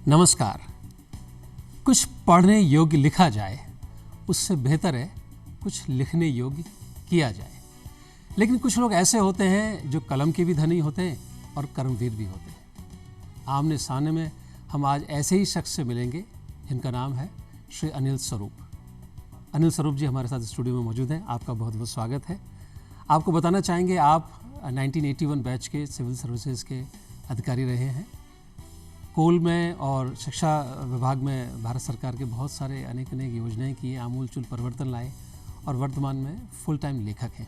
नमस्कार। कुछ पढ़ने योग्य लिखा जाए उससे बेहतर है कुछ लिखने योग्य किया जाए। लेकिन कुछ लोग ऐसे होते हैं जो कलम के भी धनी होते हैं और कर्मवीर भी होते हैं। आमने सामने में हम आज ऐसे ही शख्स से मिलेंगे जिनका नाम है श्री अनिल स्वरूप। अनिल स्वरूप जी हमारे साथ स्टूडियो में मौजूद हैं। आपका बहुत बहुत स्वागत है। आपको बताना चाहेंगे आप 1981 बैच के सिविल सर्विसेज के अधिकारी रहे हैं। कोल में और शिक्षा विभाग में भारत सरकार के बहुत सारे अनेक योजनाएं की, आमूलचूल परिवर्तन लाए और वर्तमान में फुल टाइम लेखक हैं।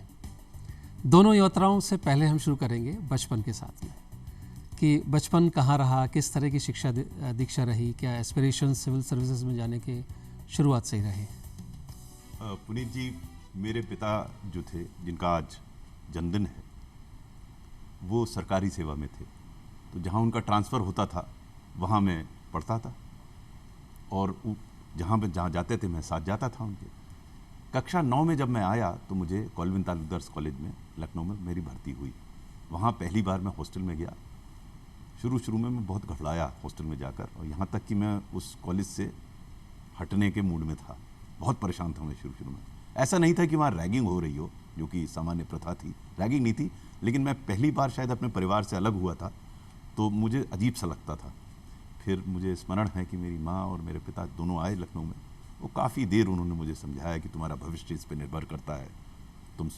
दोनों यात्राओं से पहले हम शुरू करेंगे बचपन के साथ में कि बचपन कहाँ रहा, किस तरह की शिक्षा दीक्षा रही, क्या एस्पिरेशन सिविल सर्विसेज में जाने के शुरुआत से ही रहे? पुनीत जी, मेरे पिता जो थे, जिनका आज जन्मदिन है, वो सरकारी सेवा में थे। तो जहाँ उनका ट्रांसफ़र होता था वहाँ मैं पढ़ता था और जहाँ जाते थे मैं साथ जाता था उनके। कक्षा 9 में जब मैं आया तो मुझे कॉल्विन तालुकदार कॉलेज में लखनऊ में मेरी भर्ती हुई। वहाँ पहली बार मैं हॉस्टल में गया। शुरू में मैं बहुत घबराया हॉस्टल में जाकर, और यहाँ तक कि मैं उस कॉलेज से हटने के मूड में था। बहुत परेशान था मैं शुरू में। ऐसा नहीं था कि वहाँ रैगिंग हो रही हो, जो कि सामान्य प्रथा थी। रैगिंग नहीं थी, लेकिन मैं पहली बार शायद अपने परिवार से अलग हुआ था तो मुझे अजीब सा लगता था। फिर मुझे स्मरण है कि मेरी माँ और मेरे पिता दोनों आए लखनऊ में। वो काफ़ी देर उन्होंने मुझे समझाया कि तुम्हारा भविष्य इस पर निर्भर करता है, तुम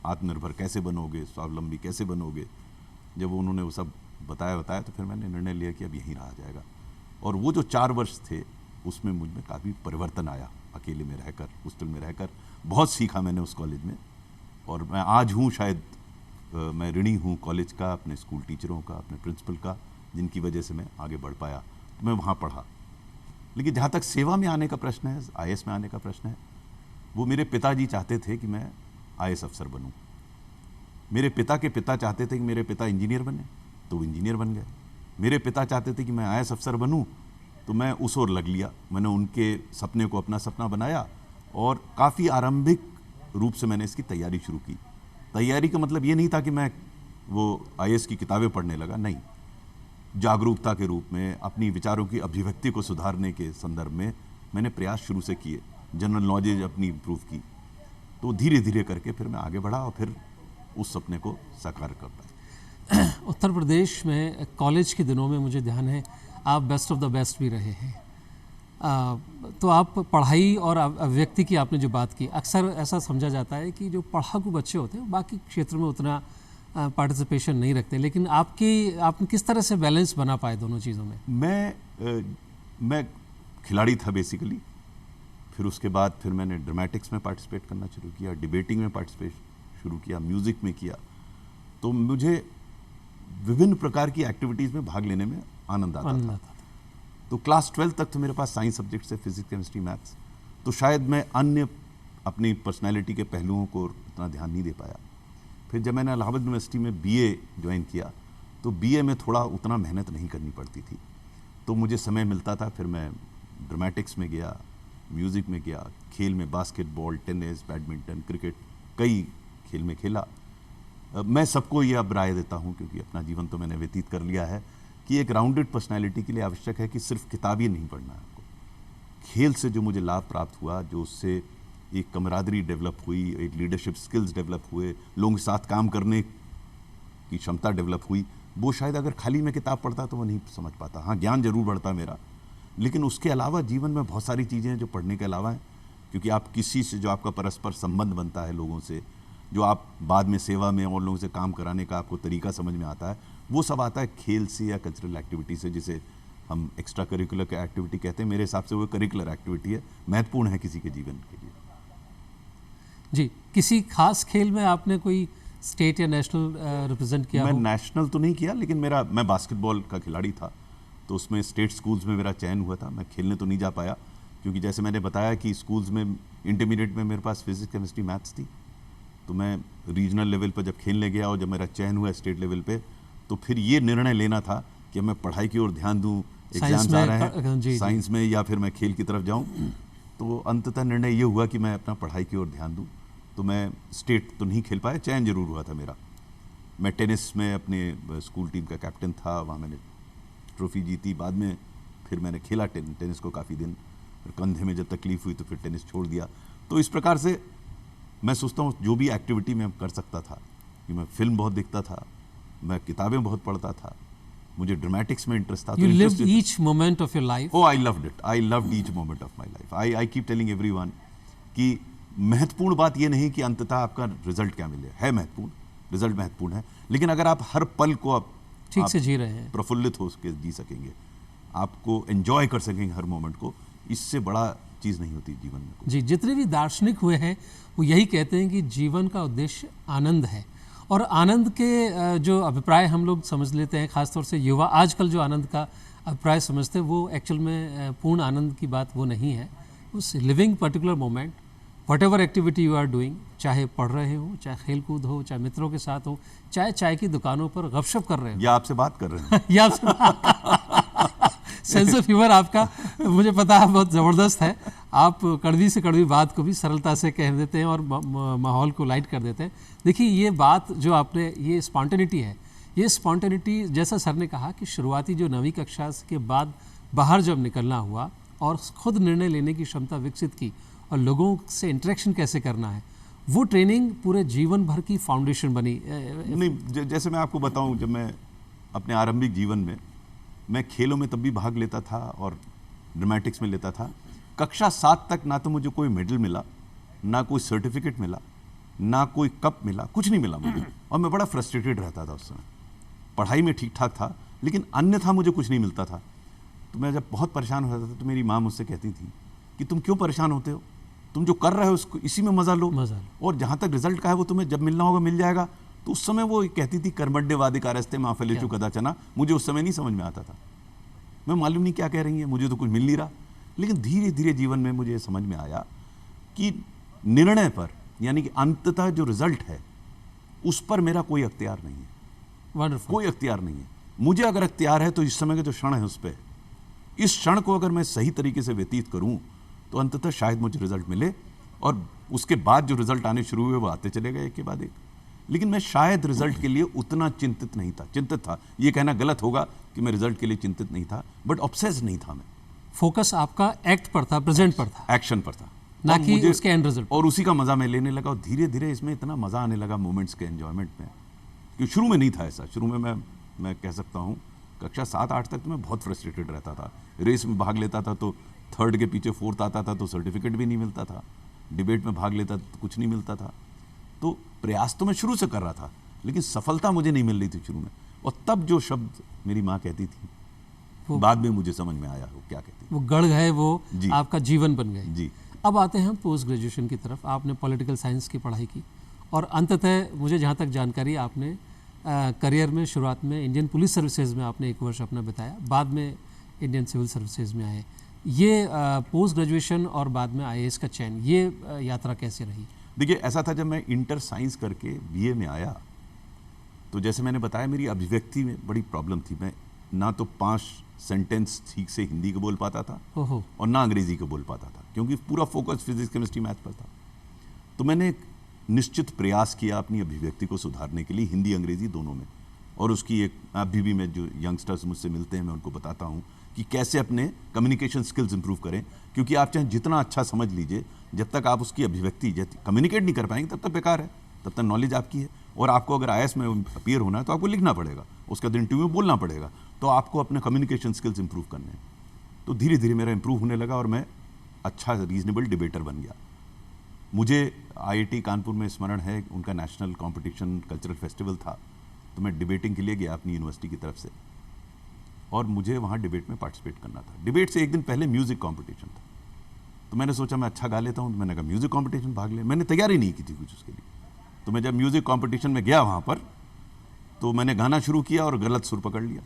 आत्मनिर्भर कैसे बनोगे, स्वावलंबी कैसे बनोगे। जब उन्होंने वो सब बताया तो फिर मैंने निर्णय लिया कि अब यहीं रहा जाएगा। और वो जो 4 वर्ष थे उसमें मुझ में काफ़ी परिवर्तन आया। अकेले में रहकर, हॉस्टल में रहकर बहुत सीखा मैंने उस कॉलेज में। और मैं आज हूँ, शायद मैं ऋणी हूँ कॉलेज का, अपने स्कूल टीचरों का, अपने प्रिंसिपल का, जिनकी वजह से मैं आगे बढ़ पाया। तो मैं वहाँ पढ़ा। लेकिन जहाँ तक सेवा में आने का प्रश्न है, आईएएस में आने का प्रश्न है, वो मेरे पिताजी चाहते थे कि मैं आईएएस अफसर बनूँ। मेरे पिता के पिता चाहते थे कि मेरे पिता इंजीनियर बने, तो वो इंजीनियर बन गए। मेरे पिता चाहते थे कि मैं आईएएस अफसर बनूँ, तो मैं उस ओर लग लिया। मैंने उनके सपने को अपना सपना बनाया और काफ़ी आरंभिक रूप से मैंने इसकी तैयारी शुरू की। तैयारी का मतलब ये नहीं था कि मैं वो आईएएस की किताबें पढ़ने लगा, नहीं। जागरूकता के रूप में, अपनी विचारों की अभिव्यक्ति को सुधारने के संदर्भ में मैंने प्रयास शुरू से किए। जनरल नॉलेज अपनी इम्प्रूव की। तो धीरे धीरे करके फिर मैं आगे बढ़ा और फिर उस सपने को साकार कर पाया। उत्तर प्रदेश में कॉलेज के दिनों में मुझे ध्यान है आप बेस्ट ऑफ द बेस्ट भी रहे हैं। तो आप पढ़ाई और अभिव्यक्ति की आपने जो बात की, अक्सर ऐसा समझा जाता है कि जो पढ़ाकू बच्चे होते हैं बाकी क्षेत्र में उतना पार्टिसिपेशन नहीं रखते, लेकिन आपने किस तरह से बैलेंस बना पाए दोनों चीज़ों में? मैं खिलाड़ी था बेसिकली। फिर उसके बाद फिर मैंने ड्रामेटिक्स में पार्टिसिपेट करना शुरू किया, डिबेटिंग में पार्टिसिपेट शुरू किया, म्यूज़िक में किया। तो मुझे विभिन्न प्रकार की एक्टिविटीज़ में भाग लेने में आनंद आता था। तो क्लास 12 तक तो मेरे पास साइंस सब्जेक्ट से फिजिक्स, केमिस्ट्री, मैथ्स। तो शायद मैं अन्य अपनी पर्सनैलिटी के पहलुओं को उतना ड्यान नहीं दे पाया। फिर जब मैंने इलाहाबाद यूनिवर्सिटी में बीए ज्वाइन किया तो बीए में थोड़ा उतना मेहनत नहीं करनी पड़ती थी, तो मुझे समय मिलता था। फिर मैं ड्रामेटिक्स में गया, म्यूज़िक में गया, खेल में बास्केटबॉल, टेनिस, बैडमिंटन, क्रिकेट, कई खेल में खेला। मैं सबको ये अब राय देता हूँ, क्योंकि अपना जीवन तो मैंने व्यतीत कर लिया है, कि एक राउंडेड पर्सनैलिटी के लिए आवश्यक है कि सिर्फ किताब ही नहीं पढ़ना है आपको। खेल से जो मुझे लाभ प्राप्त हुआ, जो उससे एक कमरादरी डेवलप हुई, एक लीडरशिप स्किल्स डेवलप हुए, लोगों के साथ काम करने की क्षमता डेवलप हुई, वो शायद अगर खाली मैं किताब पढ़ता तो वो नहीं समझ पाता। हाँ, ज्ञान जरूर बढ़ता मेरा, लेकिन उसके अलावा जीवन में बहुत सारी चीज़ें हैं जो पढ़ने के अलावा हैं। क्योंकि आप किसी से जो आपका परस्पर संबंध बनता है लोगों से, जो आप बाद में सेवा में और लोगों से काम कराने का आपको तरीका समझ में आता है, वो सब आता है खेल से या कल्चरल एक्टिविटी से, जिसे हम एक्स्ट्रा करिकुलर एक्टिविटी कहते हैं। मेरे हिसाब से वो करिकुलर एक्टिविटी है, महत्वपूर्ण है किसी के जीवन के लिए। जी, किसी खास खेल में आपने कोई स्टेट या नेशनल रिप्रेजेंट किया? मैं नेशनल तो नहीं किया, लेकिन मैं बास्केटबॉल का खिलाड़ी था, तो उसमें स्टेट स्कूल्स में मेरा चयन हुआ था। मैं खेलने तो नहीं जा पाया, क्योंकि जैसे मैंने बताया कि स्कूल्स में इंटरमीडिएट में मेरे पास फिजिक्स, केमिस्ट्री, मैथ्स थी। तो मैं रीजनल लेवल पर जब खेलने गया और जब मेरा चयन हुआ स्टेट लेवल पे, तो फिर ये निर्णय लेना था कि मैं पढ़ाई की ओर ध्यान दूं, एग्जाम्स आ रहे हैं साइंस में, या फिर मैं खेल की तरफ जाऊं। तो अंततः निर्णय ये हुआ कि मैं अपना पढ़ाई की ओर ध्यान दूं। तो मैं स्टेट तो नहीं खेल पाया, चयन जरूर हुआ था मेरा। मैं टेनिस में अपने स्कूल टीम का कैप्टन था, वहाँ मैंने ट्रॉफी जीती। बाद में फिर मैंने खेला टेनिस को काफ़ी दिन, फिर कंधे में जब तकलीफ हुई तो फिर टेनिस छोड़ दिया। तो इस प्रकार से मैं सोचता हूँ जो भी एक्टिविटी मैं कर सकता था, कि मैं फिल्म बहुत देखता था, मैं किताबें बहुत पढ़ता था, मुझे ड्रामेटिक्स में इंटरेस्ट था। You lived each moment of your life. Oh, I loved it. I loved each moment of my life. I keep telling everyone कि महत्वपूर्ण बात ये नहीं कि अंततः आपका रिजल्ट क्या मिले, है महत्वपूर्ण, रिजल्ट महत्वपूर्ण है, लेकिन अगर आप हर पल को आप ठीक से जी रहे हैं, प्रफुल्लित हो के जी सकेंगे, आपको एंजॉय कर सकेंगे हर मोमेंट को, इससे बड़ा चीज़ नहीं होती जीवन में। जी, जितने भी दार्शनिक हुए हैं वो यही कहते हैं कि जीवन का उद्देश्य आनंद है, और आनंद के जो अभिप्राय हम लोग समझ लेते हैं, खासतौर से युवा आजकल जो आनंद का अभिप्राय समझते हैं, वो एक्चुअल में पूर्ण आनंद की बात वो नहीं है। उस living particular moment, whatever activity you are doing, चाहे पढ़ रहे हो, चाहे खेल कूद हो, चाहे मित्रों के साथ हो, चाहे चाय की दुकानों पर गपशप कर रहे हो, या आपसे बात कर रहे हैं या आपसे सेंस ऑफ ह्यूमर आपका मुझे पता है बहुत ज़बरदस्त है। आप कड़वी से कड़वी बात को भी सरलता से कह देते हैं और माहौल को लाइट कर देते हैं। देखिए, ये बात जो आपने, ये स्पॉन्टेनिटी है, ये स्पॉन्टेनिटी जैसा सर ने कहा कि शुरुआती जो 9वीं कक्षा के बाद बाहर जब निकलना हुआ और खुद निर्णय लेने की क्षमता विकसित की और लोगों से इंटरेक्शन कैसे करना है, वो ट्रेनिंग पूरे जीवन भर की फाउंडेशन बनी। नहीं, जैसे मैं आपको बताऊं, जब मैं अपने आरंभिक जीवन में, मैं खेलों में तब भी भाग लेता था और ड्रामेटिक्स में लेता था। कक्षा 7 तक ना तो मुझे कोई मेडल मिला, ना कोई सर्टिफिकेट मिला, ना कोई कप मिला, कुछ नहीं मिला मुझे, और मैं बड़ा फ्रस्ट्रेटेड रहता था उस समय। पढ़ाई में ठीक ठाक था, लेकिन अन्यथा मुझे कुछ नहीं मिलता था। तो मैं जब बहुत परेशान हो जाता था तो मेरी माँ मुझसे कहती थी कि तुम क्यों परेशान होते हो, तुम जो कर रहे हो उसको, इसी में मज़ा लो, और जहाँ तक रिजल्ट का है वो तुम्हें जब मिलना होगा मिल जाएगा। तो उस समय वो कहती थी कर्मण्य वादिकारस्ते माँ फलेषु कदाचन। मुझे उस समय नहीं समझ में आता था, मैं मालूम नहीं क्या कह रही है, मुझे तो कुछ मिल नहीं रहा। लेकिन धीरे धीरे जीवन में मुझे समझ में आया कि निर्णय पर, यानी कि अंततः जो रिजल्ट है उस पर मेरा कोई अख्तियार नहीं है। Wonderful. कोई अख्तियार नहीं है। मुझे अगर अख्तियार है तो इस समय का जो क्षण है उस पर, इस क्षण को अगर मैं सही तरीके से व्यतीत करूं तो अंततः शायद मुझे रिजल्ट मिले, और उसके बाद जो रिजल्ट आने शुरू हुए वो आते चले गए एक के बाद एक। लेकिन मैं शायद रिजल्ट के लिए उतना चिंतित नहीं था। चिंतित था, ये कहना गलत होगा कि मैं रिजल्ट के लिए चिंतित नहीं था, बट ऑब्सेस नहीं था मैं। फोकस आपका एक्ट पर था, प्रेजेंट पर था, एक्शन पर था, ना कि उसके एंड रिजल्ट। और उसी का मजा मैं लेने लगा, और धीरे धीरे इसमें इतना मजा आने लगा मोमेंट्स के एंजॉयमेंट में, कि शुरू में नहीं था ऐसा। शुरू में मैं कह सकता हूँ कक्षा 7-8 तक तो मैं बहुत फ्रस्ट्रेटेड रहता था। रेस में भाग लेता था तो 3rd के पीछे 4th आता था तो सर्टिफिकेट भी नहीं मिलता था, डिबेट में भाग लेता तो कुछ नहीं मिलता था। तो प्रयास तो मैं शुरू से कर रहा था, लेकिन सफलता मुझे नहीं मिल रही थी शुरू में। और तब जो शब्द मेरी माँ कहती थी, बाद में मुझे समझ में आया वो क्या कहती, वो गढ़ गए, वो आपका जीवन बन गए। जी। अब आते हैं हम पोस्ट ग्रेजुएशन की तरफ। आपने पॉलिटिकल साइंस की पढ़ाई की, और अंततः मुझे जहाँ तक जानकारी, आपने करियर में शुरुआत में इंडियन पुलिस सर्विसेज में आपने 1 वर्ष अपना बिताया, बाद में इंडियन सिविल सर्विसेज में आए। ये पोस्ट ग्रेजुएशन और बाद में IAS का चयन, ये यात्रा कैसे रही? देखिए, ऐसा था, जब मैं इंटर साइंस करके BA में आया तो जैसे मैंने बताया मेरी अभिव्यक्ति में बड़ी प्रॉब्लम थी। मैं ना तो 5 सेंटेंस ठीक से हिंदी को बोल पाता था और ना अंग्रेजी को बोल पाता था, क्योंकि पूरा फोकस फिजिक्स केमिस्ट्री मैथ पर था। तो मैंने एक निश्चित प्रयास किया अपनी अभिव्यक्ति को सुधारने के लिए, हिंदी अंग्रेजी दोनों में। और उसकी एक, अभी भी मैं जो यंगस्टर्स मुझसे मिलते हैं मैं उनको बताता हूँ कि कैसे अपने कम्युनिकेशन स्किल्स इंप्रूव करें, क्योंकि आप चाहे जितना अच्छा समझ लीजिए, जब तक आप उसकी अभिव्यक्ति कम्युनिकेट नहीं कर पाएंगे तब तक बेकार है, तब तक नॉलेज आपकी है। और आपको अगर IAS में अपीयर होना है तो आपको लिखना पड़ेगा, उसका दिन इंटरव्यू में बोलना पड़ेगा, तो आपको अपने कम्युनिकेशन स्किल्स इंप्रूव करने हैं। तो धीरे धीरे मेरा इंप्रूव होने लगा और मैं अच्छा रीजनेबल डिबेटर बन गया। मुझे IIT कानपुर में स्मरण है, उनका नेशनल कॉम्पिटिशन कल्चरल फेस्टिवल था, तो मैं डिबेटिंग के लिए गया अपनी यूनिवर्सिटी की तरफ से, और मुझे वहाँ डिबेट में पार्टिसिपेट करना था। डिबेट से एक दिन पहले म्यूज़िक कॉम्पिटिशन था, तो मैंने सोचा मैं अच्छा गा लेता हूँ, तो मैंने कहा म्यूज़िक कॉम्पिटिशन भाग ले। मैंने तैयारी नहीं की थी कुछ उसके लिए। तो मैं जब म्यूज़िक कॉम्पिटिशन में गया वहाँ पर, तो मैंने गाना शुरू किया और गलत सुर पकड़ लिया।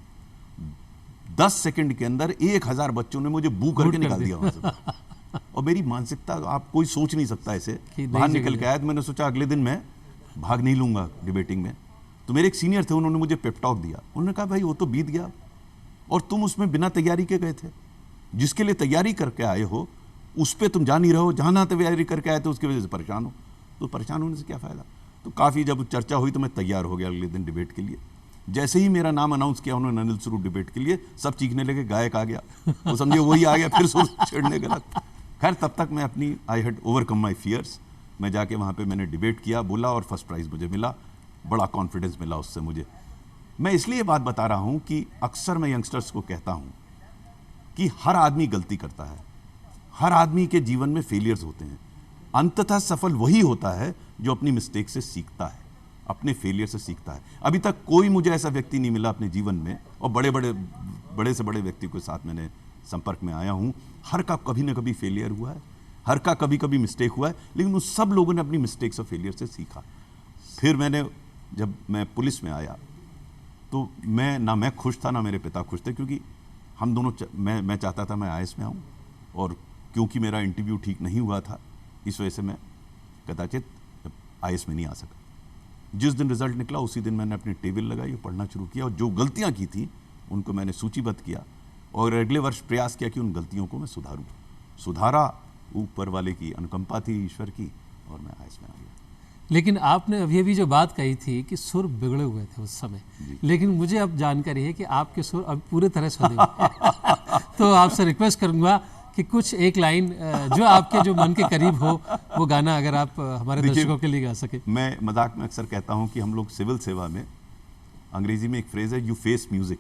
10 सेकंड के अंदर 1000 बच्चों ने मुझे बू करके निकाल दिया वहाँ से। और मेरी मानसिकता आप कोई सोच नहीं सकता ऐसे। बाहर निकल के आया तो मैंने सोचा अगले दिन मैं भाग नहीं लूँगा डिबेटिंग में। तो मेरे एक सीनियर थे, उन्होंने मुझे पेप टॉक दिया। उन्होंने कहा भाई वो तो बीत गया, और तुम उसमें बिना तैयारी के गए थे। जिसके लिए तैयारी करके आए हो उस पर तुम जा नहीं रहे हो, जहाँ ना तैयारी करके आए थे उसकी वजह से परेशान हो। तो परेशान होने से क्या फ़ायदा। तो काफ़ी जब चर्चा हुई तो मैं तैयार हो गया अगले दिन डिबेट के लिए। जैसे ही मेरा नाम अनाउंस किया उन्होंने अनिल स्वरूप डिबेट के लिए, सब चीखने लगे, गायक आ गया, वो समझे वही आ गया, फिर सुर छेड़ने गलत। खैर तब तक मैं अपनी I had overcome my fears. मैं जाके वहाँ पे मैंने डिबेट किया, बोला और फर्स्ट प्राइज़ मुझे मिला। बड़ा कॉन्फिडेंस मिला उससे मुझे। मैं इसलिए बात बता रहा हूँ कि अक्सर मैं यंगस्टर्स को कहता हूँ कि हर आदमी गलती करता है, हर आदमी के जीवन में फेलियर्स होते हैं। अंततः सफल वही होता है जो अपनी मिस्टेक से सीखता है, अपने फेलियर से सीखता है। अभी तक कोई मुझे ऐसा व्यक्ति नहीं मिला अपने जीवन में, और बड़े से बड़े व्यक्ति के साथ मैंने संपर्क में आया हूँ, हर का कभी ना कभी फेलियर हुआ है, हर का कभी कभी मिस्टेक हुआ है, लेकिन उन सब लोगों ने अपनी मिस्टेक्स और फेलियर से सीखा। फिर जब मैं पुलिस में आया तो मैं खुश था ना मेरे पिता खुश थे, क्योंकि हम दोनों मैं चाहता था मैं आईएएस में आऊँ, और क्योंकि मेरा इंटरव्यू ठीक नहीं हुआ था इस वजह से मैं कदाचित आईएएस में नहीं आ सका। जिस दिन रिजल्ट निकला उसी दिन मैंने अपनी टेबल लगाई और पढ़ना शुरू किया, और जो गलतियां की थी उनको मैंने सूचीबद्ध किया, और अगले वर्ष प्रयास किया कि उन गलतियों को मैं सुधारा। ऊपर वाले की अनुकंपा थी, ईश्वर की, और मैं आईएएस में आ गया। लेकिन आपने अभी जो बात कही थी कि सुर बिगड़े हुए थे उस समय, लेकिन मुझे अब जानकारी है कि आपके सुर अब पूरे तरह से तो आपसे रिक्वेस्ट करूंगा कि कुछ एक लाइन जो आपके जो मन के करीब हो वो गाना अगर आप हमारे दर्शकों के लिए गा सके। मैं मजाक में अक्सर कहता हूं कि हम लोग सिविल सेवा में, अंग्रेजी में एक फ्रेज है, यू फेस म्यूजिक।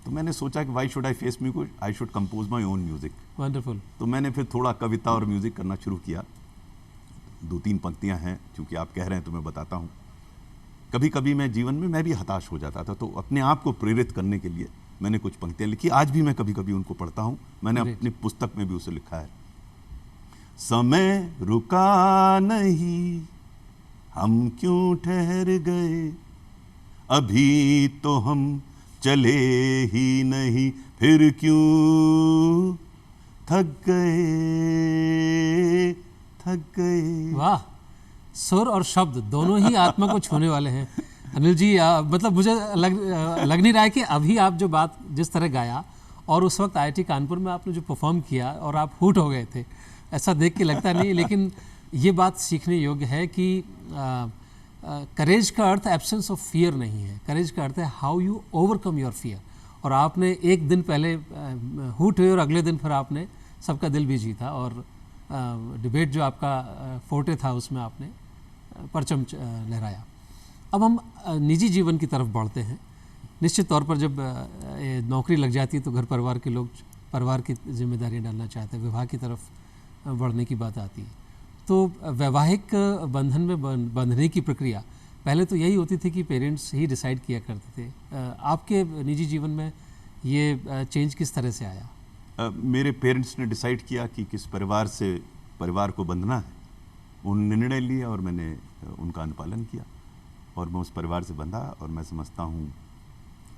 तो मैंने सोचा कि why should I face music, I should compose my own music. Wonderful. तो मैंने फिर थोड़ा कविता और म्यूजिक करना शुरू किया। 2-3 पंक्तियां हैं, क्योंकि आप कह रहे हैं तो मैं बताता हूं। कभी कभी मैं जीवन में मैं भी हताश हो जाता था, तो अपने आप को प्रेरित करने के लिए मैंने कुछ पंक्तियां लिखी। आज भी मैं कभी कभी उनको पढ़ता हूं। मैंने अपनी पुस्तक में भी उसे लिखा है। समय रुका नहीं, हम क्यों ठहर गए, अभी तो हम चले ही नहीं, फिर क्यों थक गए। वाह, सुर और शब्द दोनों ही आत्मा को छूने वाले हैं अनिल जी। मतलब मुझे लग नहीं रहा है कि अभी आप जो बात जिस तरह गाया, और उस वक्त आईआईटी कानपुर में आपने जो परफॉर्म किया और आप हूट हो गए थे, ऐसा देख के लगता नहीं। लेकिन ये बात सीखने योग्य है कि करेज का अर्थ एब्सेंस ऑफ फियर नहीं है, करेज का अर्थ है how you overcome your fear. और आपने एक दिन पहले हूट हुए और अगले दिन फिर आपने सबका दिल भी जीता, और डिबेट जो आपका फोर्टे था उसमें आपने परचम लहराया। अब हम निजी जीवन की तरफ बढ़ते हैं। निश्चित तौर पर जब नौकरी लग जाती है तो घर परिवार के लोग परिवार की जिम्मेदारियां डालना चाहते हैं, विवाह की तरफ बढ़ने की बात आती है। तो वैवाहिक बंधन में बंधने की प्रक्रिया पहले तो यही होती थी कि पेरेंट्स ही डिसाइड किया करते थे। आपके निजी जीवन में ये चेंज किस तरह से आया? मेरे पेरेंट्स ने डिसाइड किया कि किस परिवार से परिवार को बंधना है, उन्होंने निर्णय लिया और मैंने उनका अनुपालन किया, और मैं उस परिवार से बंधा। और मैं समझता हूँ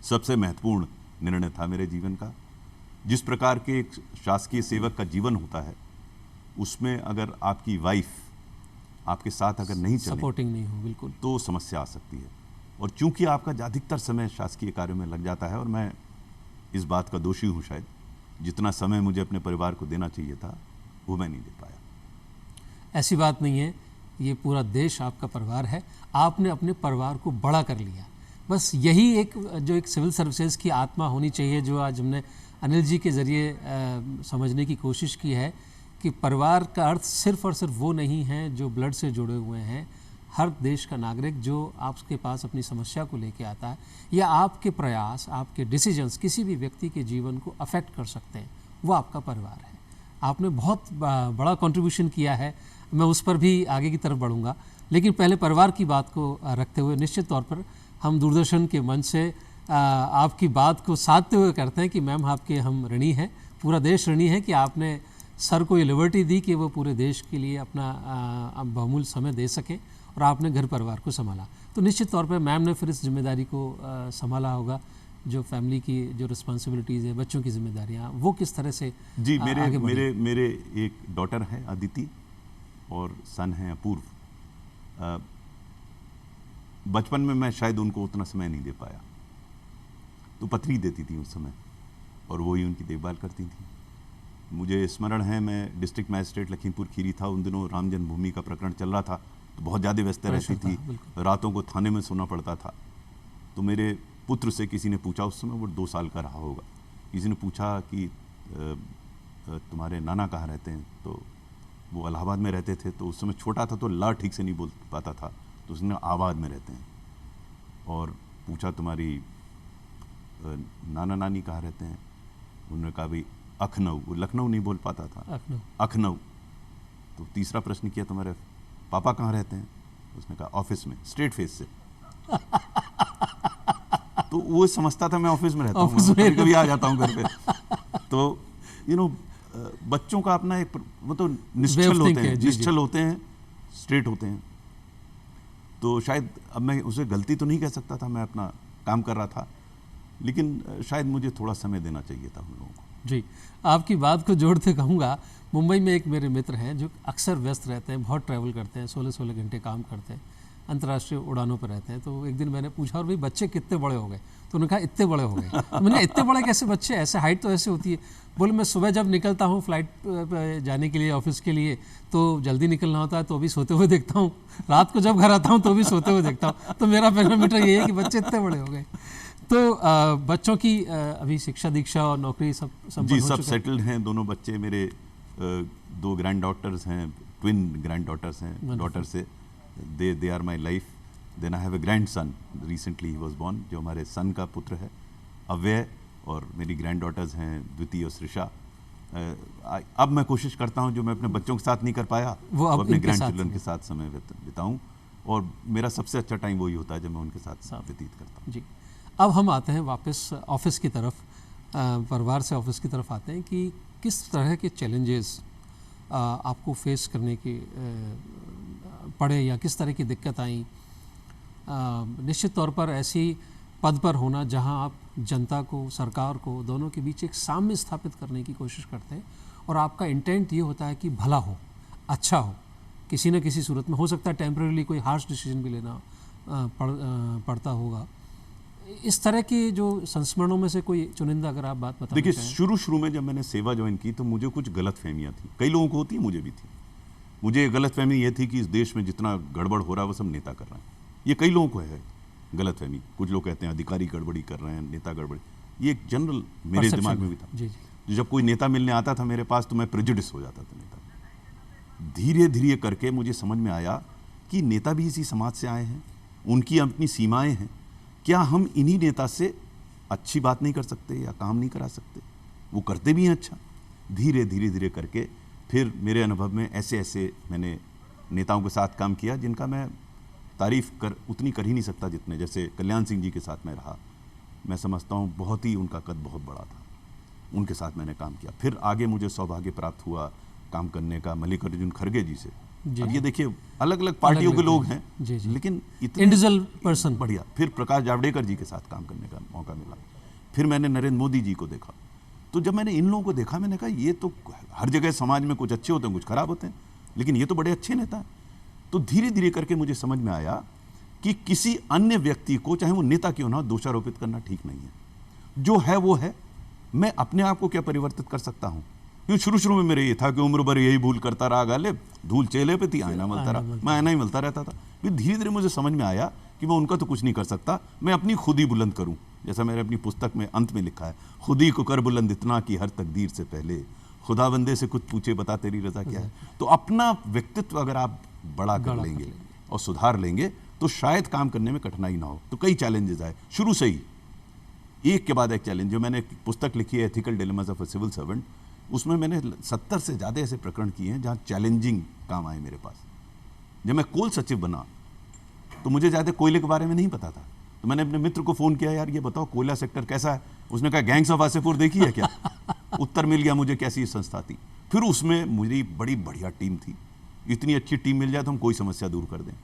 सबसे महत्वपूर्ण निर्णय था मेरे जीवन का। जिस प्रकार के एक शासकीय सेवक का जीवन होता है, उसमें अगर आपकी वाइफ आपके साथ अगर नहीं चले, सपोर्टिंग नहीं हो बिल्कुल, तो समस्या आ सकती है। और चूंकि आपका अधिकतर समय शासकीय कार्यों में लग जाता है, और मैं इस बात का दोषी हूँ शायद, जितना समय मुझे अपने परिवार को देना चाहिए था वो मैं नहीं दे पाया। ऐसी बात नहीं है, ये पूरा देश आपका परिवार है, आपने अपने परिवार को बड़ा कर लिया। बस यही एक जो एक सिविल सर्विसेज की आत्मा होनी चाहिए, जो आज हमने अनिल जी के ज़रिए समझने की कोशिश की है कि परिवार का अर्थ सिर्फ और सिर्फ वो नहीं है जो ब्लड से जुड़े हुए हैं। हर देश का नागरिक जो आपके पास अपनी समस्या को लेके आता है, या आपके प्रयास, आपके डिसीजंस किसी भी व्यक्ति के जीवन को अफेक्ट कर सकते हैं, वो आपका परिवार है। आपने बहुत बड़ा कंट्रीब्यूशन किया है, मैं उस पर भी आगे की तरफ बढ़ूंगा। लेकिन पहले परिवार की बात को रखते हुए निश्चित तौर पर हम दूरदर्शन के मंच से आपकी बात को साधते हुए करते हैं कि मैम आपके हम ऋणी हैं, पूरा देश ऋणी है कि आपने सर को ये लिबर्टी दी कि वो पूरे देश के लिए अपना बहुमूल्य समय दे सके, और आपने घर परिवार को संभाला। तो निश्चित तौर पर मैम ने फिर इस जिम्मेदारी को संभाला होगा, जो फैमिली की जो रिस्पॉन्सिबिलिटीज़ है, बच्चों की जिम्मेदारियाँ, वो किस तरह से जी मेरे एक डॉटर है अदिति और सन है अपूर्व। बचपन में मैं शायद उनको उतना समय नहीं दे पाया, तो पथरी देती थी उस समय, और वो ही उनकी देखभाल करती थी। मुझे स्मरण है, मैं डिस्ट्रिक्ट मैजिस्ट्रेट लखीमपुर खीरी था, उन दिनों राम जन्मभूमि का प्रकरण चल रहा था, तो बहुत ज़्यादा व्यस्त रहती थी, रातों को थाने में सोना पड़ता था। तो मेरे पुत्र से किसी ने पूछा, उस समय वो 2 साल का रहा होगा, किसी ने पूछा कि तुम्हारे नाना कहाँ रहते हैं, तो वो इलाहाबाद में रहते थे। तो उस समय छोटा था तो ला ठीक से नहीं बोल पाता था, तो उसने आबाद में रहते हैं। और पूछा तुम्हारी नाना नानी कहाँ रहते हैं, उन्होंने कहा भाई अखनऊ, वो लखनऊ नहीं बोल पाता था, अखनऊ। तो तीसरा प्रश्न किया तुम्हारे पापा कहाँ रहते हैं, उसने कहा ऑफिस में, स्ट्रेट फेस से। तो वो समझता था मैं ऑफिस में रहता हूँ, कभी आ जाता हूँ घर पे। तो बच्चों का अपना एक, वो तो निश्चल होते हैं, निश्चल होते हैं, स्ट्रेट होते हैं। तो शायद अब मैं उसे गलती तो नहीं कह सकता था, मैं अपना काम कर रहा था, लेकिन शायद मुझे थोड़ा समय देना चाहिए था उन लोगों को। जी, आपकी बात को जोड़ते कहूँगा, मुंबई में एक मेरे मित्र हैं जो अक्सर व्यस्त रहते हैं, बहुत ट्रैवल करते हैं, 16-16 घंटे काम करते हैं, अंतर्राष्ट्रीय उड़ानों पर रहते हैं। तो एक दिन मैंने पूछा, और भाई बच्चे कितने बड़े हो गए? तो उन्होंने कहा इतने बड़े हो गए। तो मैंने कहा इतने बड़े कैसे बच्चे, ऐसे हाइट तो ऐसे होती है। बोले मैं सुबह जब निकलता हूँ फ्लाइट जाने के लिए, ऑफिस के लिए, तो जल्दी निकलना होता है तो भी सोते हुए देखता हूँ, रात को जब घर आता हूँ तो भी सोते हुए देखता हूँ। तो मेरा पैरामीटर ये है कि बच्चे इतने बड़े हो गए। तो बच्चों की अभी शिक्षा दीक्षा और नौकरी सब जी, सब सेटल्ड हैं। दोनों बच्चे मेरे 2 ग्रैंड डॉटर्स हैं, ट्विन ग्रैंड डॉटर्स हैं, डॉटर से they are my life. Then I have a grandson, recently ही वाज बोर्न, जो हमारे सन का पुत्र है अव्यय, और मेरी ग्रैंड डॉटर्स हैं द्वितीय और श्रिषा। अब मैं कोशिश करता हूं जो मैं अपने बच्चों के साथ नहीं कर पाया वो अपने ग्रैंड चिल्ड्रन के साथ समय बिताऊं, और मेरा सबसे अच्छा टाइम वही होता है जब मैं उनके साथ व्यतीत करता हूं। जी, अब हम आते हैं वापस ऑफिस की तरफ, परिवार से ऑफिस की तरफ आते हैं कि किस तरह के चैलेंजेस आपको फेस करने के पड़े, या किस तरह की दिक्कत आई। निश्चित तौर पर ऐसी पद पर होना जहां आप जनता को, सरकार को, दोनों के बीच एक साम्य स्थापित करने की कोशिश करते हैं, और आपका इंटेंट ये होता है कि भला हो, अच्छा हो, किसी न किसी सूरत में। हो सकता है टेम्परेरी कोई हार्श डिसीजन भी लेना पड़ता होगा। इस तरह के जो संस्मरणों में से कोई चुनिंदा अगर आप बात बताना देखिए, शुरू में जब मैंने सेवा ज्वाइन की तो मुझे कुछ गलत फहमियाँ थी, कई लोगों को होती है, मुझे भी थी। मुझे गलत फहमी ये थी कि इस देश में जितना गड़बड़ हो रहा है वो सब नेता कर रहे हैं। ये कई लोगों को है गलत फहमी। कुछ लोग कहते हैं अधिकारी गड़बड़ी कर रहे हैं, नेता गड़बड़ी, ये एक जनरल मेरे दिमाग में भी था। जी। जब कोई नेता मिलने आता था मेरे पास तो मैं प्रेजुडिस हो जाता था नेता। धीरे धीरे करके मुझे समझ में आया कि नेता भी इसी समाज से आए हैं, उनकी अपनी सीमाएं हैं। क्या हम इन्हीं नेता से अच्छी बात नहीं कर सकते या काम नहीं करा सकते? वो करते भी हैं अच्छा। धीरे धीरे करके फिर मेरे अनुभव में ऐसे मैंने नेताओं के साथ काम किया जिनका मैं तारीफ उतनी कर ही नहीं सकता जितने, जैसे कल्याण सिंह जी के साथ मैं रहा। मैं समझता हूँ बहुत ही उनका कद बहुत बड़ा था, उनके साथ मैंने काम किया। फिर आगे मुझे सौभाग्य प्राप्त हुआ काम करने का मल्लिकार्जुन खड़गे जी से। अब ये देखिए, अलग अलग पार्टियों के लोग हैं, लेकिन इतने इंडिविजुअल पर्सन, बढ़िया। फिर प्रकाश जावड़ेकर जी के साथ काम करने का मौका मिला। फिर मैंने नरेंद्र मोदी जी को देखा। तो जब मैंने इन लोगों को देखा, मैंने कहा ये तो हर जगह समाज में कुछ अच्छे होते हैं, कुछ खराब होते हैं, लेकिन ये तो बड़े अच्छे नेता हैं। तो धीरे धीरे करके मुझे समझ में आया कि किसी अन्य व्यक्ति को, चाहे वो नेता क्यों ना, दोषारोपित करना ठीक नहीं है। जो है वो है। मैं अपने आप को क्या परिवर्तित कर सकता हूं? क्यों शुरू में मेरे ये था कि उम्र भर यही भूल करता रहा, गालिब धूल चेहरे पे थी, आईना मलता रहा, मैं आईना ही मलता रहता था। फिर धीरे धीरे मुझे समझ में आया कि मैं उनका तो कुछ नहीं कर सकता, मैं अपनी खुद ही बुलंद करूं। जैसा मैंने अपनी पुस्तक में अंत में लिखा है, खुद ही को कर बुलंद इतना कि हर तकदीर से पहले खुदा बंदे से कुछ पूछे बता तेरी रजा क्या है। तो अपना व्यक्तित्व अगर आप बड़ा कर लेंगे और सुधार लेंगे तो शायद काम करने में कठिनाई ना हो। तो कई चैलेंजेस आए शुरू से ही, एक के बाद एक चैलेंज। जो मैंने पुस्तक लिखी है ethical dilemmas of a civil servant, उसमें मैंने 70 से ज़्यादा ऐसे प्रकरण किए हैं जहाँ चैलेंजिंग काम आए मेरे पास। जब मैं कोल सचिव बना तो मुझे ज़्यादा कोयले के बारे में नहीं पता था। तो मैंने अपने मित्र को फ़ोन किया, यार ये बताओ कोयला सेक्टर कैसा है? उसने कहा गैंग्स ऑफ वासेपुर देखी है क्या? उत्तर मिल गया मुझे कैसी संस्था थी। फिर उसमें मेरी बड़ी बढ़िया टीम थी। इतनी अच्छी टीम मिल जाए तो हम कोई समस्या दूर कर दें।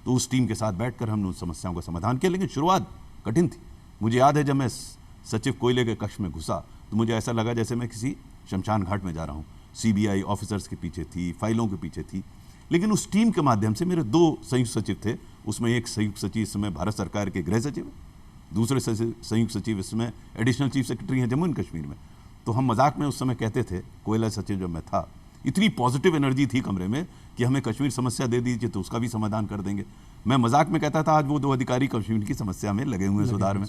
तो उस टीम के साथ बैठकर हमने उन समस्याओं का समाधान किया, लेकिन शुरुआत कठिन थी। मुझे याद है जब मैं सचिव कोयले के कक्ष में घुसा तो मुझे ऐसा लगा जैसे मैं किसी शमशान घाट में जा रहा हूँ। सीबीआई ऑफिसर्स के पीछे थी, फाइलों के पीछे थी। लेकिन उस टीम के माध्यम से मेरे 2 संयुक्त सचिव थे। उसमें एक संयुक्त सचिव इस समय भारत सरकार के गृह सचिव है, दूसरे संयुक्त सचिव इस समय एडिशनल चीफ सेक्रेटरी हैं जम्मू एंड कश्मीर में। तो हम मजाक में उस समय कहते थे, कोयला सचिव जब मैं था, इतनी पॉजिटिव एनर्जी थी कमरे में कि हमें कश्मीर समस्या दे दीजिए तो उसका भी समाधान कर देंगे। मैं मजाक में कहता था आज वो 2 अधिकारी कश्मीर की समस्या में लगे हुए हैं सुधार में।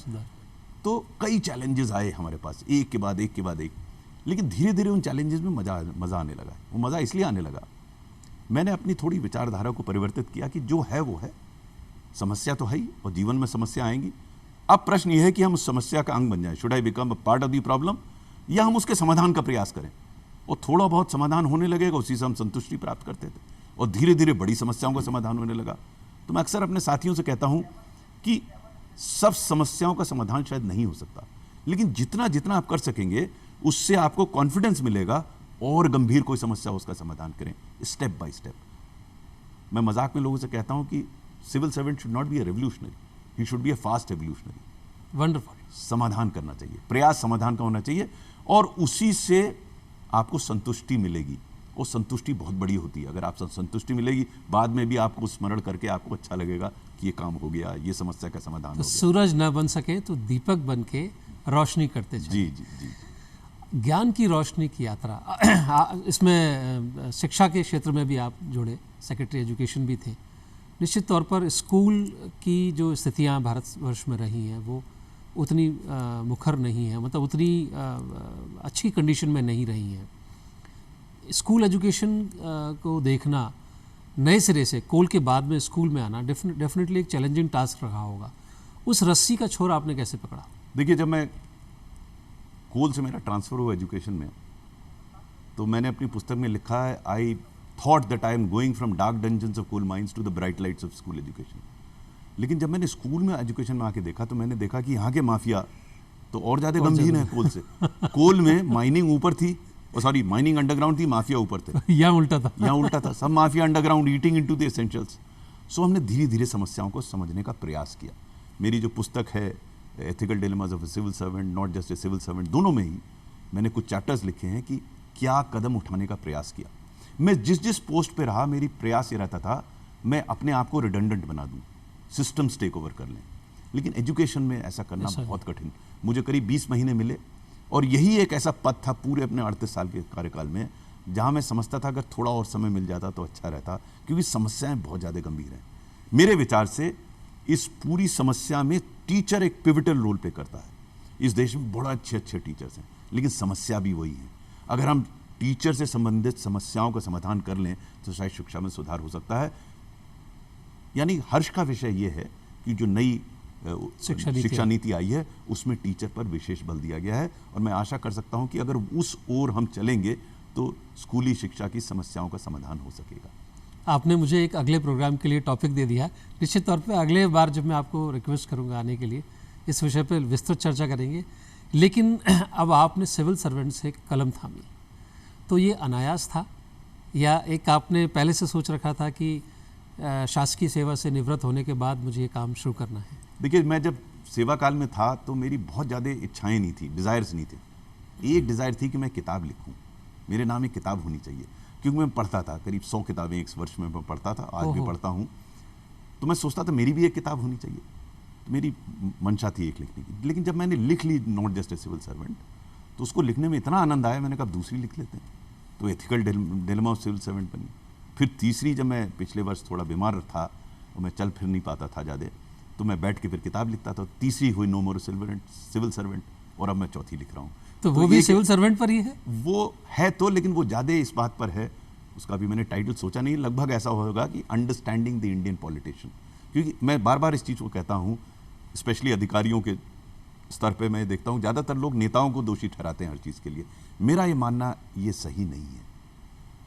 तो कई चैलेंजेस आए हमारे पास, एक के बाद एक के बाद एक, लेकिन धीरे धीरे उन चैलेंजेस में मज़ा आने लगा। वो मज़ा इसलिए आने लगा, मैंने अपनी थोड़ी विचारधारा को परिवर्तित किया कि जो है वो है, समस्या तो है ही और जीवन में समस्या आएंगी। अब प्रश्न यह है कि हम उस समस्या का अंग बन जाएं, should I become a part of the problem, या हम उसके समाधान का प्रयास करें। और थोड़ा बहुत समाधान होने लगेगा, उसी से हम संतुष्टि प्राप्त करते थे और धीरे धीरे बड़ी समस्याओं का समाधान होने लगा। तो मैं अक्सर अपने साथियों से कहता हूं कि सब समस्याओं का समाधान शायद नहीं हो सकता, लेकिन जितना जितना आप कर सकेंगे उससे आपको कॉन्फिडेंस मिलेगा और गंभीर कोई समस्या हो उसका समाधान करें स्टेप बाय स्टेप। मैं मजाक में लोगों से कहता हूं कि civil servant should not be a revolutionary, he should be a fast evolutionary. Wonderful. समाधान करना चाहिए, प्रयास समाधान का होना चाहिए और उसी से आपको संतुष्टि मिलेगी। वो संतुष्टि बहुत बड़ी होती है। अगर आप संतुष्टि मिलेगी, बाद में भी आपको स्मरण करके आपको अच्छा लगेगा कि ये काम हो गया, ये समस्या का समाधान हो गया। सूरज न बन सके तो दीपक बन के रोशनी करते चले। जी जी जी। ज्ञान की रोशनी की यात्रा, इसमें शिक्षा के क्षेत्र में भी आप जुड़े, सेक्रेटरी एजुकेशन भी थे। निश्चित तौर पर स्कूल की जो स्थितियां भारतवर्ष में रही हैं वो उतनी मुखर नहीं है, मतलब उतनी अच्छी कंडीशन में नहीं रही हैं। स्कूल एजुकेशन को देखना नए सिरे से, कोल के बाद में स्कूल में आना डेफिनेटली एक चैलेंजिंग टास्क रहा होगा। उस रस्सी का छोर आपने कैसे पकड़ा? देखिए, जब मैं कोल से मेरा ट्रांसफ़र हुआ एजुकेशन में, तो मैंने अपनी पुस्तक में लिखा है, I thought that I am going from dark dungeons of coal mines to the bright lights of school education. लेकिन जब मैंने स्कूल में एजुकेशन में आके देखा तो मैंने देखा कि यहाँ के माफिया तो और ज़्यादा गंभीर है कोल से। कोल में माइनिंग ऊपर थी, सॉरी माइनिंग अंडरग्राउंड थी, माफिया ऊपर थे। यहाँ उल्टा था। यहाँ उल्टा था, सब mafia underground eating into the essentials. So हमने धीरे धीरे समस्याओं को समझने का प्रयास किया। मेरी जो पुस्तक है ethical dilemmas of a civil servant, not just a civil servant, दोनों में ही मैंने कुछ चैप्टर्स लिखे हैं कि क्या कदम उठाने का प्रयास किया। मैं जिस जिस पोस्ट पे रहा, मेरी प्रयास ये रहता था मैं अपने आप को रिडंडेंट बना दूं, सिस्टम्स टेक ओवर कर लें। लेकिन एजुकेशन में ऐसा करना बहुत कठिन। मुझे करीब 20 महीने मिले और यही एक ऐसा पद था पूरे अपने 38 साल के कार्यकाल में जहां मैं समझता था अगर थोड़ा और समय मिल जाता तो अच्छा रहता, क्योंकि समस्याएं बहुत ज़्यादा गंभीर हैं। मेरे विचार से इस पूरी समस्या में टीचर एक पिवटल रोल प्ले करता है। इस देश में बड़ा अच्छे अच्छे टीचर्स हैं, लेकिन समस्या भी वही है। अगर हम टीचर से संबंधित समस्याओं का समाधान कर लें तो शायद शिक्षा में सुधार हो सकता है। यानी हर्ष का विषय यह है कि जो नई शिक्षा नीति आई है उसमें टीचर पर विशेष बल दिया गया है और मैं आशा कर सकता हूं कि अगर उस ओर हम चलेंगे तो स्कूली शिक्षा की समस्याओं का समाधान हो सकेगा। आपने मुझे एक अगले प्रोग्राम के लिए टॉपिक दे दिया। निश्चित तौर पे अगले बार जब मैं आपको रिक्वेस्ट करूंगा आने के लिए, इस विषय पर विस्तृत चर्चा करेंगे। लेकिन अब आपने सिविल सर्वेंट से कलम थामी, तो ये अनायास था या एक आपने पहले से सोच रखा था कि शासकीय सेवा से निवृत्त होने के बाद मुझे ये काम शुरू करना है? देखिए, मैं जब सेवा काल में था तो मेरी बहुत ज़्यादा इच्छाएं नहीं थी, डिज़ायर्स नहीं थे। एक डिज़ायर थी कि मैं किताब लिखूं, मेरे नाम एक किताब होनी चाहिए, क्योंकि मैं पढ़ता था, करीब 100 किताबें एक वर्ष में मैं पढ़ता था, आज भी पढ़ता हूँ। तो मैं सोचता था मेरी भी एक किताब होनी चाहिए, तो मेरी मंशा थी एक लिखने की। लेकिन जब मैंने लिख ली not just a civil servant, तो उसको लिखने में इतना आनंद आया, मैंने कहा दूसरी लिख लेते हैं, तो ethical dilemma of civil servant बनी। फिर तीसरी, जब मैं पिछले वर्ष थोड़ा बीमार था और मैं चल फिर नहीं पाता था ज़्यादा, तो मैं बैठ के फिर किताब लिखता था। तीसरी हुई नो मोर सिविल सर्वेंट और अब मैं चौथी लिख रहा हूँ। तो वो भी सिविल सर्वेंट पर ही है? वो है तो, लेकिन वो ज़्यादा इस बात पर है, उसका भी मैंने टाइटल सोचा नहीं, लगभग ऐसा होगा कि अंडरस्टैंडिंग द इंडियन पॉलिटिशियन। क्योंकि मैं बार बार इस चीज़ को कहता हूँ, स्पेशली अधिकारियों के स्तर पे मैं देखता हूँ ज़्यादातर लोग नेताओं को दोषी ठहराते हैं हर चीज़ के लिए। मेरा ये मानना ये सही नहीं है।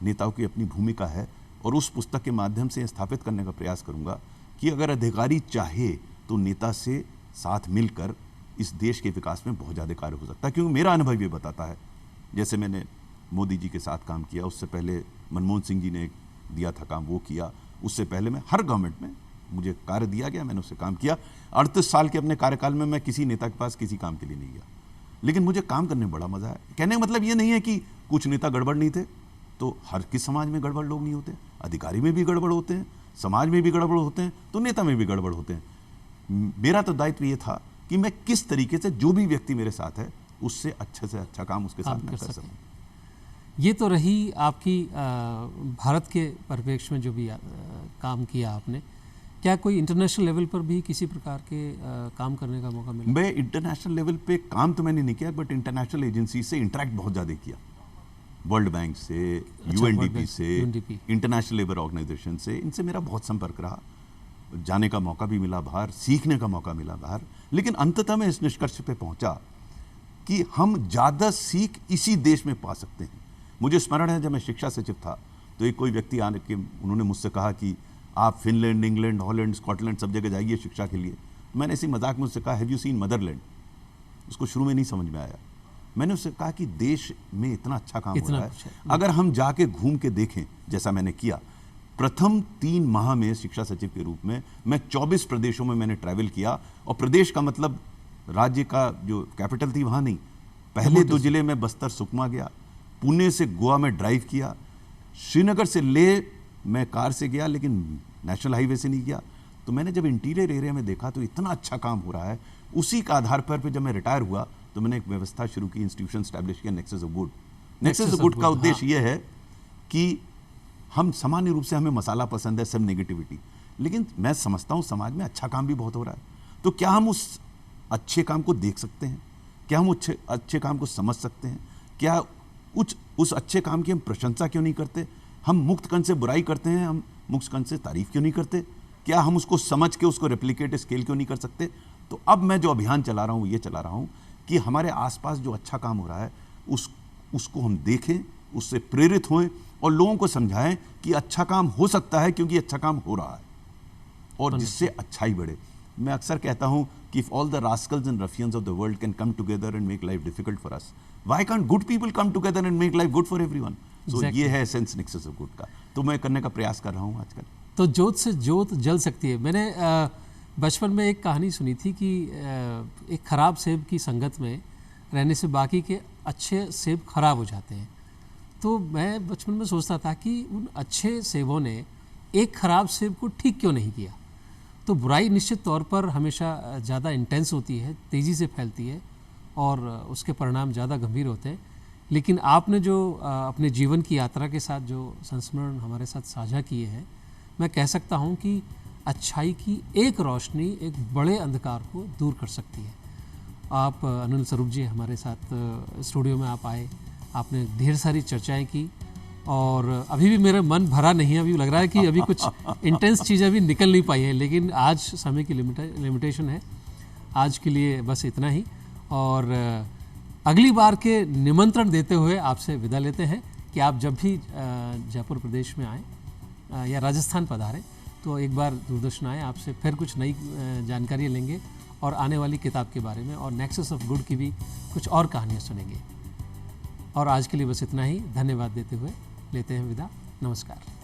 नेताओं की अपनी भूमिका है और उस पुस्तक के माध्यम से स्थापित करने का प्रयास करूँगा कि अगर अधिकारी चाहे तो नेता से साथ मिलकर इस देश के विकास में बहुत ज़्यादा कार्य हो सकता है। क्योंकि मेरा अनुभव ये बताता है, जैसे मैंने मोदी जी के साथ काम किया, उससे पहले मनमोहन सिंह जी ने दिया था काम, वो किया, उससे पहले मैं हर गवर्नमेंट में मुझे कार्य दिया गया, मैंने उससे काम किया। 38 साल के अपने कार्यकाल में मैं किसी नेता के पास किसी काम के लिए नहीं गया, लेकिन मुझे काम करने में बड़ा मजा आया। कहने का मतलब ये नहीं है कि कुछ नेता गड़बड़ नहीं थे, तो हर किस समाज में गड़बड़ लोग नहीं होते, अधिकारी में भी गड़बड़ होते हैं, समाज में भी गड़बड़ होते हैं, तो नेता में भी गड़बड़ होते हैं। मेरा तो दायित्व ये था कि मैं किस तरीके से जो भी व्यक्ति मेरे साथ है उससे अच्छे से अच्छा काम उसके साथ कर सकूं। ये तो रही आपकी भारत के परिप्रेक्ष्य में जो भी काम किया आपने, क्या कोई इंटरनेशनल लेवल पर भी किसी प्रकार के काम करने का मौका मिला? मैं इंटरनेशनल लेवल पे काम तो मैंने नहीं किया, बट इंटरनेशनल एजेंसी से इंटरेक्ट बहुत ज़्यादा किया, वर्ल्ड बैंक से, यूएनडीपी से, इंटरनेशनल लेबर ऑर्गेनाइजेशन से, इनसे मेरा बहुत संपर्क रहा। जाने का मौका भी मिला बाहर, सीखने का मौका मिला बाहर। लेकिन अंततः मैं इस निष्कर्ष पे पहुंचा कि हम ज़्यादा सीख इसी देश में पा सकते हैं। मुझे स्मरण है जब मैं शिक्षा सचिव था तो एक कोई व्यक्ति आने के उन्होंने मुझसे कहा कि आप फिनलैंड, इंग्लैंड, हॉलैंड, स्कॉटलैंड सब जगह जाइए शिक्षा के लिए। मैंने इसी मजाक में उससे कहा, हैव यू सीन मदरलैंड? उसको शुरू में नहीं समझ में आया। मैंने उससे कहा कि देश में इतना अच्छा काम हो रहा है, अगर हम जाके घूम के देखें जैसा मैंने किया। प्रथम 3 माह में शिक्षा सचिव के रूप में मैं 24 प्रदेशों में मैंने ट्रैवल किया, और प्रदेश का मतलब राज्य का जो कैपिटल थी वहाँ नहीं, पहले 2 जिले में बस्तर, सुकमा गया, पुणे से गोवा में ड्राइव किया, श्रीनगर से ले मैं कार से गया लेकिन नेशनल हाईवे से नहीं गया। तो मैंने जब इंटीरियर एरिया में देखा तो इतना अच्छा काम हो रहा है। उसी का आधार पर जब मैं रिटायर हुआ तो मैंने एक व्यवस्था शुरू की, इंस्टीट्यूशन स्टैब्लिश किया, nexus of good. Nexus of good का उद्देश्य यह है कि हम सामान्य रूप से हमें मसाला पसंद है, सब नेगेटिविटी, लेकिन मैं समझता हूँ समाज में अच्छा काम भी बहुत हो रहा है। तो क्या हम उस अच्छे काम को देख सकते हैं? क्या हम अच्छे काम को समझ सकते हैं? क्या उस अच्छे काम की हम प्रशंसा क्यों नहीं करते? हम मुक्त कंठ से बुराई करते हैं, हम मुक्त कंठ से तारीफ क्यों नहीं करते? क्या हम उसको समझ के उसको रेप्लिकेट स्केल क्यों नहीं कर सकते? तो अब मैं जो अभियान चला रहा हूँ, ये चला रहा हूँ कि हमारे आसपास जो अच्छा काम हो रहा है उसको हम देखें, उससे प्रेरित हों और लोगों को समझाएं कि अच्छा काम हो सकता है, क्योंकि अच्छा काम हो रहा है और जिससे अच्छाई बढ़े। मैं अक्सर कहता हूं कि if all the rascals and ruffians of the world can come together and make life difficult for us, why can't good people come together and make life good for everyone? So ये है essence nexus of good का, तो मैं करने का प्रयास कर रहा हूं आजकल। तो जोत से जोत जल सकती है। मैंने बचपन में एक कहानी सुनी थी कि एक खराब सेब की संगत में रहने से बाकी के अच्छे सेब खराब हो जाते हैं। तो मैं बचपन में सोचता था कि उन अच्छे सेबों ने एक खराब सेब को ठीक क्यों नहीं किया। तो बुराई निश्चित तौर पर हमेशा ज़्यादा इंटेंस होती है, तेज़ी से फैलती है और उसके परिणाम ज़्यादा गंभीर होते हैं। लेकिन आपने जो अपने जीवन की यात्रा के साथ जो संस्मरण हमारे साथ साझा किए हैं, मैं कह सकता हूं कि अच्छाई की एक रोशनी एक बड़े अंधकार को दूर कर सकती है। आप अनिल स्वरूप जी हमारे साथ स्टूडियो में आप आए, आपने ढेर सारी चर्चाएं की और अभी भी मेरा मन भरा नहीं है। अभी लग रहा है कि अभी कुछ इंटेंस चीज़ें अभी निकल नहीं पाई हैं, लेकिन आज समय की लिमिटेशन है। आज के लिए बस इतना ही, और अगली बार के निमंत्रण देते हुए आपसे विदा लेते हैं कि आप जब भी जयपुर प्रदेश में आएँ या राजस्थान पधारें तो एक बार दूरदर्शन आए, आपसे फिर कुछ नई जानकारी लेंगे और आने वाली किताब के बारे में और नेक्सस ऑफ गुड की भी कुछ और कहानियाँ सुनेंगे। और आज के लिए बस इतना ही, धन्यवाद देते हुए लेते हैं विदा। नमस्कार।